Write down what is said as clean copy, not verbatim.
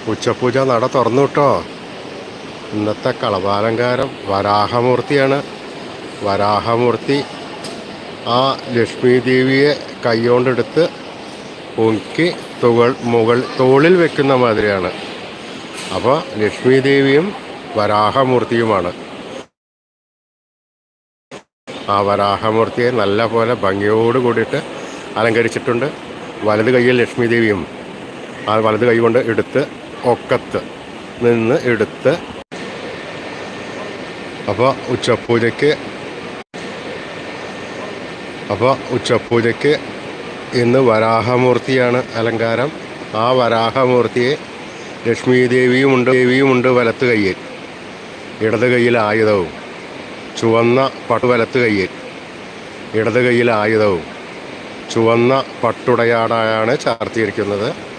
ഉച്ചപൂജ നട തുറന്നു കേട്ടോ. ഇന്നത്തെ കളഭാലങ്കാരം വരാഹമൂർത്തിയാണ്. വരാഹമൂർത്തി ആ ലക്ഷ്മി ദേവിയെ കൈകൊണ്ടെടുത്ത് പൊക്കി തോളിൽ വെക്കുന്ന മാതിരിയാണ്. അപ്പോൾ ലക്ഷ്മി ദേവിയും വരാഹമൂർത്തിയുമാണ്. ആ വരാഹമൂർത്തിയെ നല്ല പോലെ ഭംഗിയോട് കൂടിയിട്ട് അലങ്കരിച്ചിട്ടുണ്ട്. വലത് കൈയിൽ ലക്ഷ്മി ദേവിയും ആ വലത് കൈ കൊണ്ട് എടുത്ത് ഒക്കത്ത് നിന്ന് എടുത്ത്. അപ്പോൾ ഉച്ചപൂജയ്ക്ക് ഇന്ന് വരാഹമൂർത്തിയാണ് അലങ്കാരം. ആ വരാഹമൂർത്തിയെ ലക്ഷ്മി ദേവിയുമുണ്ട് വലത്ത് കയ്യിൽ, ഇടത് കയ്യിൽ ആയുധവും. ചുവന്ന വലത്ത് കയ്യിൽ, ഇടത് കയ്യിൽ ആയുധവും ചുവന്ന പട്ടുടയാടായാണ് ചാർത്തിയിരിക്കുന്നത്.